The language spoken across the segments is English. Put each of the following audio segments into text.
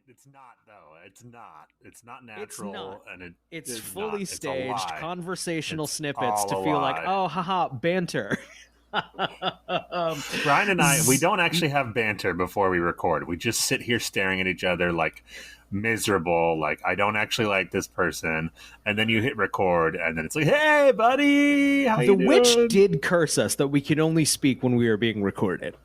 It's not though. It's not. It's not It's natural, not. and It's it's fully not. It's a staged lie. conversational It's snippets all to a feel like, lie. oh, haha, banter. Ryan and I, we Z- don't actually have banter before we record. We just sit here staring at each other like miserable, like I don't actually like this person. And then you hit record, and then it's like, hey, buddy, how the you witch doing? did curse us that we could only speak when we were being recorded.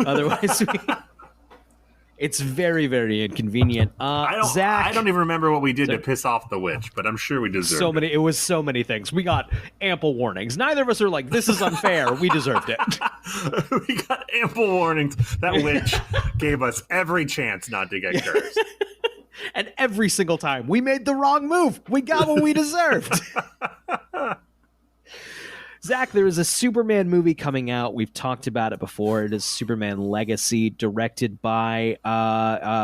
Otherwise, it's very, very inconvenient. Zach, I don't even remember what we did to piss off the witch, but I'm sure we deserved it. It was so many things. We got ample warnings. Neither of us are like, this is unfair. We deserved it. We got ample warnings. That witch gave us every chance not to get cursed. And every single time we made the wrong move, we got what we deserved. Zach, there is a Superman movie coming out. We've talked about it before. It is Superman Legacy, directed by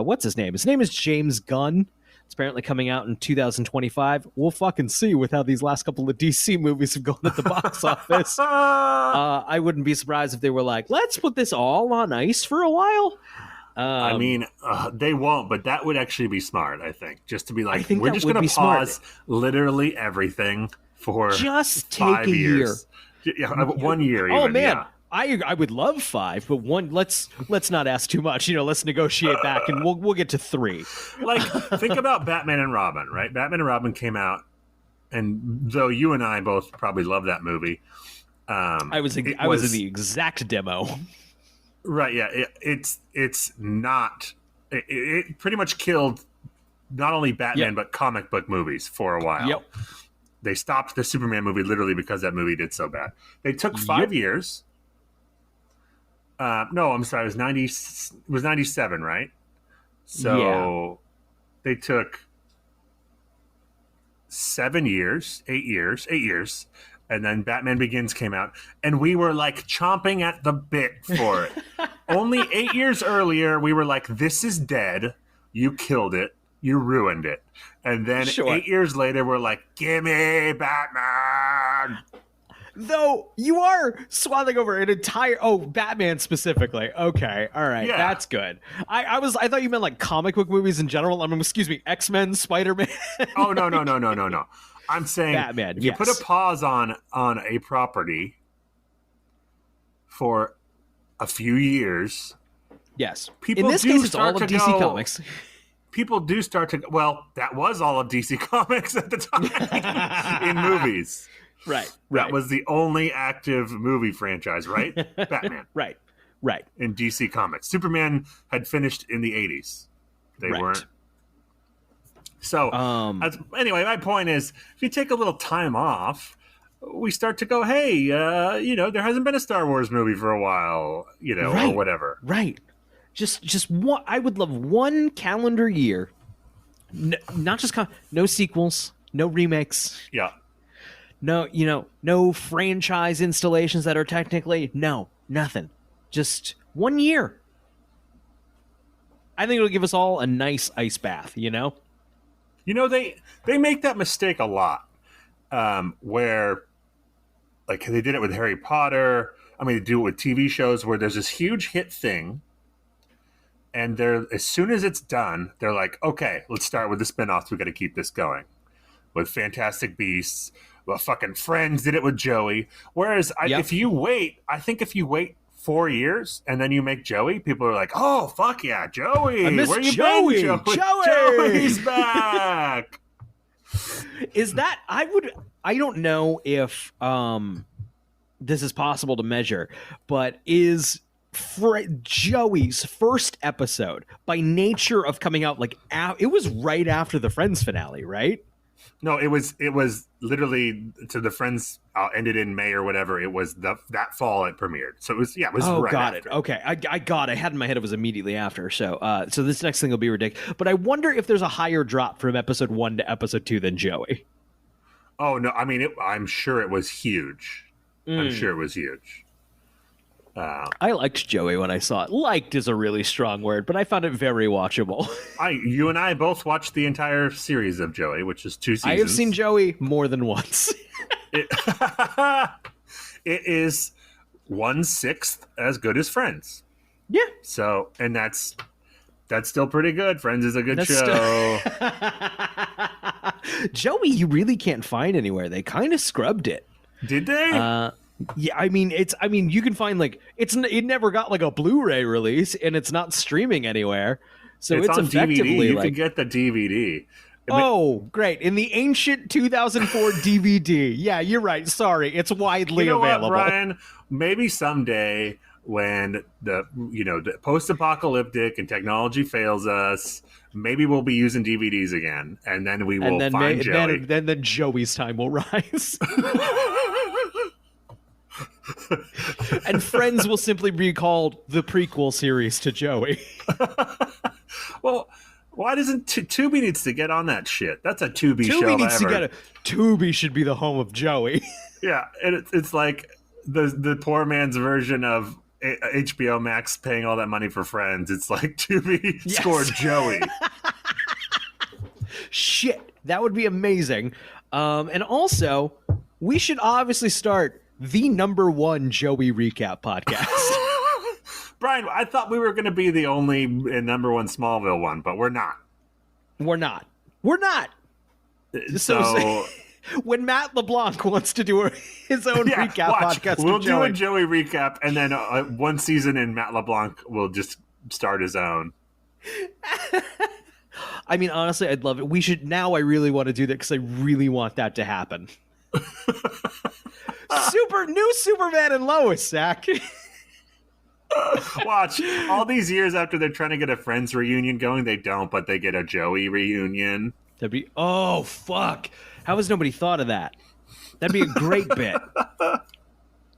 what's his name? His name is James Gunn. It's apparently coming out in 2025. We'll fucking see with how these last couple of DC movies have gone at the box office. I wouldn't be surprised if they were like, let's put this all on ice for a while. I mean, they won't, but that would actually be smart, I think. Just to be like, we're just going to pause literally everything for just 5 take a years. year. 1 year. Oh even, man, yeah. I would love 5, but let's not ask too much. Let's negotiate back, and we'll get to 3. Like, think about Batman and Robin, right? Batman and Robin came out, and though you and I both probably love that movie, I was in the exact demo. Right? Yeah, it's not. It pretty much killed not only Batman but comic book movies for a while. Yep. They stopped the Superman movie literally because that movie did so bad. They took 5 years. No, I'm sorry. It was 97, right? So they took 7 years, 8 years, and then Batman Begins came out, and we were like chomping at the bit for it. Only 8 years earlier, we were like, "This is dead. You killed it. You ruined it." And then 8 years later, we're like, "Gimme Batman!" Though you are swathing over an entire Batman specifically. Okay, all right, that's good. I thought you meant like comic book movies in general. I mean, excuse me, X-Men, Spider-Man. Oh no. I'm saying Batman. If you put a pause on a property for a few years, yes. People in this case, it's all of DC Comics. People do start to. Well, that was all of DC Comics at the time in movies. Right. That was the only active movie franchise, right? Batman. Right. In DC Comics. Superman had finished in the 80s. They weren't. So, anyway, my point is, if you take a little time off, we start to go, hey, there hasn't been a Star Wars movie for a while, or whatever. Right. Just one. I would love one calendar year. Not just no sequels, no remakes. Yeah. No franchise installations that are technically nothing. Just 1 year. I think it'll give us all a nice ice bath. They make that mistake a lot, where, like, they did it with Harry Potter. I mean, they do it with TV shows where there's this huge hit thing, and as soon as it's done, they're like, okay, let's start with the spinoffs. We got to keep this going with Fantastic Beasts. Well, fucking Friends did it with Joey. Whereas if you wait 4 years and then you make Joey, people are like, "Oh, fuck yeah, Joey! I miss Where you Joey. been, Joey? Joey's back." Is that I don't know if this is possible to measure, but is Joey's first episode, by nature of coming out it was right after the Friends finale, right? No, it was literally to the Friends ended in May or whatever. It was that fall it premiered. So it was right got after. it. Okay, I had in my head it was immediately after. So so this next thing will be ridiculous. But I wonder if there's a higher drop from episode 1 to episode 2 than Joey. Oh no, I mean I'm sure it was huge. I'm sure it was huge. I liked Joey when I saw it. Liked is a really strong word, but I found it very watchable. You and I both watched the entire series of Joey, which is 2 seasons. I have seen Joey more than once. It is 1/6 as good as Friends. Yeah. So, and That's still pretty good. Friends is a good That's show. Joey, you really can't find anywhere. They kind of scrubbed it. Did they? Yeah, I mean, you can find like it never got like a Blu-ray release, and it's not streaming anywhere. So it's on effectively DVD. You like, can get the DVD. oh, great! In the ancient 2004 DVD. Yeah, you're right. Sorry, it's widely available. What, Brian? Maybe someday when the post-apocalyptic and technology fails us, maybe we'll be using DVDs again, and then we will find Joey. Then Joey's time will rise. And Friends will simply be called the prequel series to Joey. Well, why doesn't Tubi needs to get on that shit? That's a Tubi show. Tubi needs to get Tubi should be the home of Joey. Yeah, and it's like the poor man's version of HBO Max paying all that money for Friends. It's like Tubi scored Joey. Shit, that would be amazing. And also, we should obviously start the #1 Joey recap podcast. Brian, I thought we were going to be the only #1 Smallville one, but we're not. We're not. So when Matt LeBlanc wants to do his own recap podcast, we'll do a Joey recap, and then one season in Matt LeBlanc will just start his own. I mean, honestly, I'd love it. We should now. I really want to do that because I really want that to happen. New Superman and Lois, Zach. Watch, all these years after they're trying to get a Friends reunion going, they don't, but they get a Joey reunion. That'd be, oh, fuck. How has nobody thought of that? That'd be a great bit.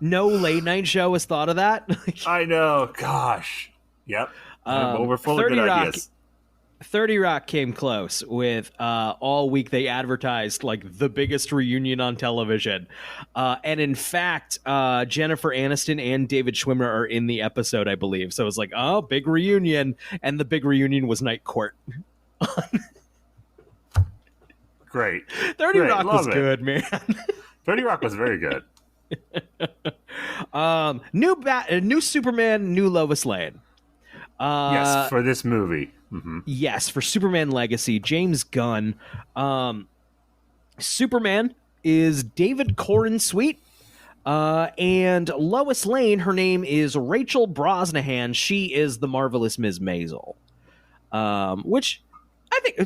No late night show has thought of that. I know. Gosh. Yep. Well, we're full of good ideas. 30 Rock came close with all week they advertised like the biggest reunion on television. And in fact, Jennifer Aniston and David Schwimmer are in the episode, I believe. So it's like, oh, big reunion. And the big reunion was Night Court. Great. 30 Rock was good, man. 30 Rock was very good. New Superman, new Lois Lane. Yes, for this movie. Mm-hmm. Yes, for Superman Legacy, James Gunn. Superman is David Corrin Sweet. And Lois Lane, her name is Rachel Brosnahan. She is the marvelous Ms. Maisel. Which I think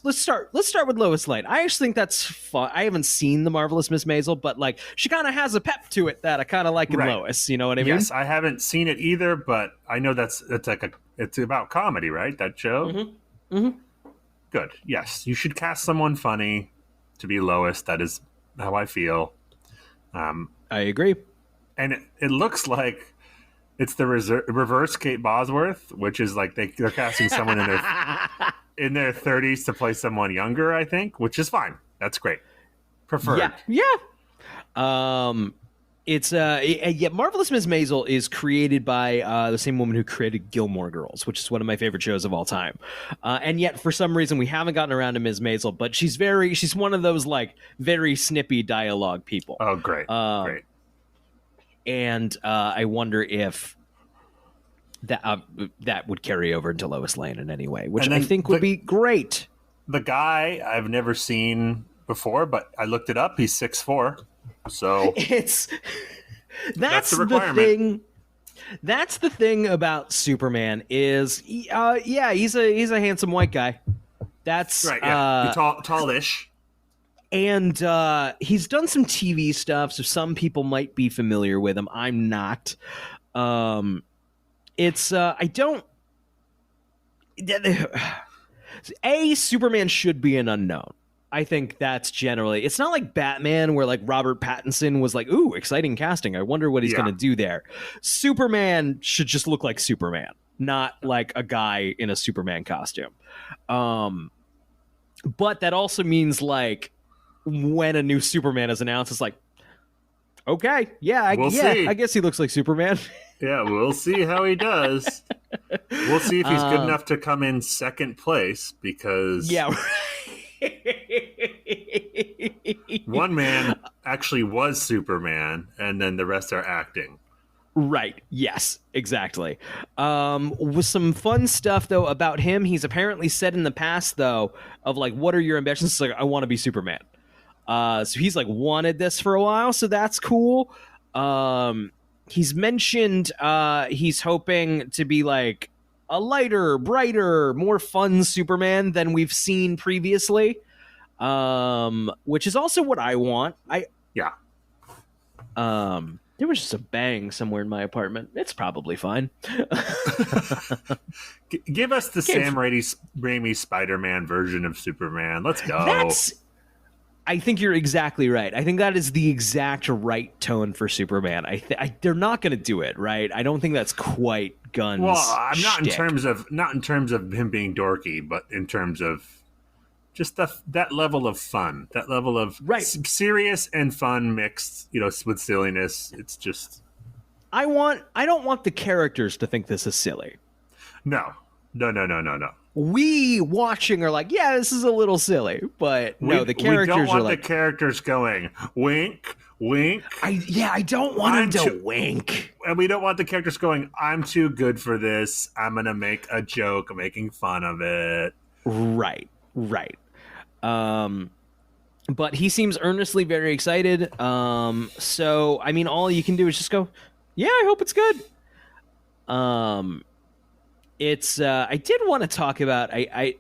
let's start with Lois Lane. I actually think that's fun. I haven't seen the marvelous Ms. Maisel, but like she kind of has a pep to it that I kind of like in Lois. You know what I mean? Yes, I haven't seen it either, but I know it's about comedy, right? That show. Mm-hmm. Mm-hmm. Good. Yes, you should cast someone funny to be Lois. That is how I feel. I agree. And it looks like it's the reverse Kate Bosworth, which is like they're casting someone in their 30s to play someone younger, I think, which is fine. That's great. Preferred. Yeah. It's Marvelous Ms. Maisel is created by the same woman who created Gilmore Girls, which is one of my favorite shows of all time. And yet, for some reason, we haven't gotten around to Ms. Maisel, but she's one of those like very snippy dialogue people. Oh, great. Great. And I wonder if that would carry over into Lois Lane in any way, which I think would be great. The guy I've never seen before, but I looked it up. He's 6'4". So that's the requirement. That's the thing about Superman is, he's a handsome white guy. That's right. Yeah, tallish. And he's done some TV stuff, so some people might be familiar with him. I'm not. Superman should be an unknown. I think that's generally, it's not like Batman where like Robert Pattinson was like, ooh, exciting casting. I wonder what he's going to do there. Superman should just look like Superman, not like a guy in a Superman costume. But that also means like when a new Superman is announced, it's like, okay, I guess he looks like Superman. Yeah, we'll see how he does. We'll see if he's good enough to come in second place because one man actually was Superman and then the rest are acting. Right. Yes, exactly. With some fun stuff though about him, he's apparently said in the past though of like, what are your ambitions? It's like, I want to be Superman. So he's like wanted this for a while, so that's cool. He's mentioned he's hoping to be like a lighter, brighter, more fun Superman than we've seen previously. Which is also what I want. Yeah. There was just a bang somewhere in my apartment. It's probably fine. Give us the Sam Raimi Spider-Man version of Superman. Let's go. I think you're exactly right. I think that is the exact right tone for Superman. They're not going to do it, right? I don't think that's quite Gunn's. Well, I'm not shtick. not in terms of him being dorky, but in terms of just that level of fun, that level of serious and fun mixed, with silliness. It's just I don't want the characters to think this is silly. No. We watching are like, yeah, this is a little silly, but the characters we don't want are like the characters going wink, wink. I don't want them to wink, and we don't want the characters going, I'm too good for this. I'm gonna make a joke, making fun of it. Right. But he seems earnestly very excited. So I mean, all you can do is just go, yeah, I hope it's good. It's I did want to talk about I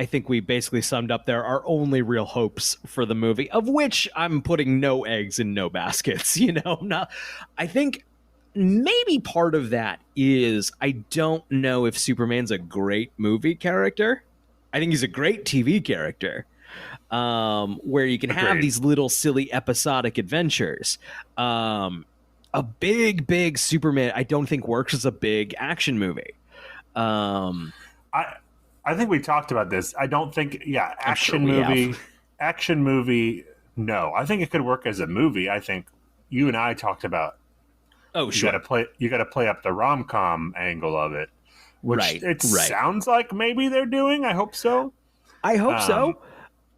think we basically summed up there our only real hopes for the movie, of which I'm putting no eggs in no baskets. I think maybe part of that is I don't know if Superman's a great movie character. I think he's a great TV character, where you can have these little silly episodic adventures. A big Superman I don't think works as a big action movie. I think we talked about this. I don't think action movie. No, I think it could work as a movie. I think you and I talked about. Oh, sure. You got to play up the rom-com angle of it, which sounds like maybe they're doing. I hope so. I hope so.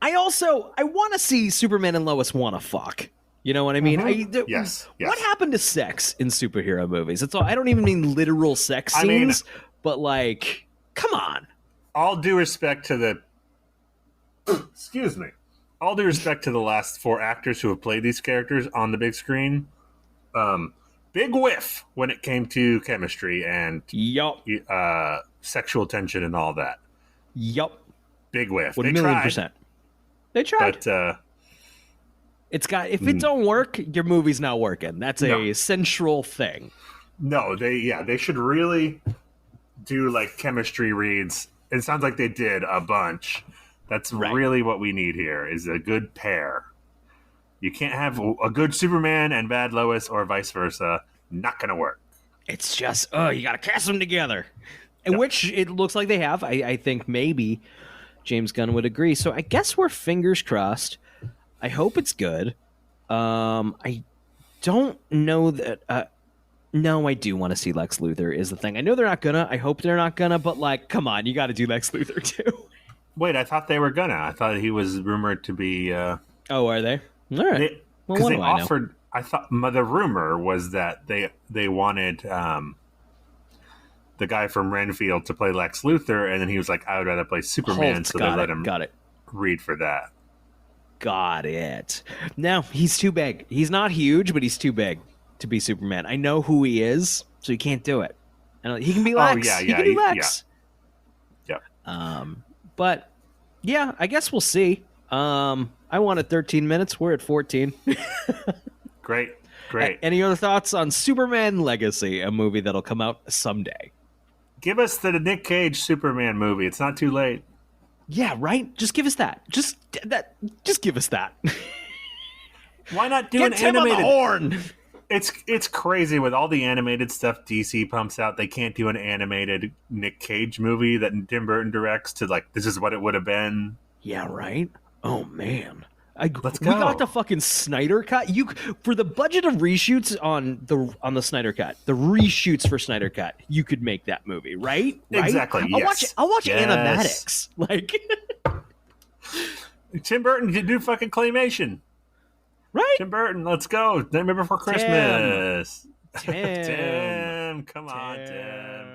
I want to see Superman and Lois want to fuck. You know what I mean? Mm-hmm. Yes. What happened to sex in superhero movies? That's all. I don't even mean literal sex scenes, but like, come on. All due respect to the excuse me. All due respect to the last 4 actors who have played these characters on the big screen. Big whiff when it came to chemistry and sexual tension and all that. Yup. Big whiff. 1,000,000%. They tried. But if it don't work, your movie's not working. That's a central thing. No, they should really do like chemistry reads. It sounds like they did a bunch. That's really what we need here is a good pair. You can't have a good Superman and bad Lois or vice versa. Not going to work. It's just, you got to cast them together. In which it looks like they have. I think maybe James Gunn would agree. So I guess we're fingers crossed. I hope it's good. I don't know that... no, I do want to see Lex Luthor is the thing. I know they're not gonna. I hope they're not gonna. But like, come on, you got to do Lex Luthor too. Wait, I thought they were gonna. I thought he was rumored to be... Oh, are they? All right. Because they offered... I thought the rumor was that they wanted the guy from Renfield to play Lex Luthor, and then he was like, I would rather play Superman, so they let him read for that. Got it. No, he's too big. He's not huge, but he's too big to be Superman. I know who he is, so he can't do it. He can be Lex. Oh, yeah. He can be Lex. Yeah. But, yeah, I guess we'll see. I wanted 13 minutes. We're at 14. Great. Any other thoughts on Superman Legacy, a movie that'll come out someday? Give us the Nick Cage Superman movie. It's not too late. Yeah, right? Just give us that. Just give us that. Why not do an animated? Get Tim on the horn. It's crazy with all the animated stuff DC pumps out. They can't do an animated Nick Cage movie that Tim Burton directs to like this is what it would have been. Yeah, right. Oh man. Let's go. We got the fucking Snyder Cut. For the budget of reshoots on the Snyder Cut, the reshoots for Snyder Cut, you could make that movie, right? Exactly. I'll watch animatics. Like Tim Burton could do fucking claymation. Right? Tim Burton, let's go. Nightmare Before Christmas. Tim. Tim, come on, Tim.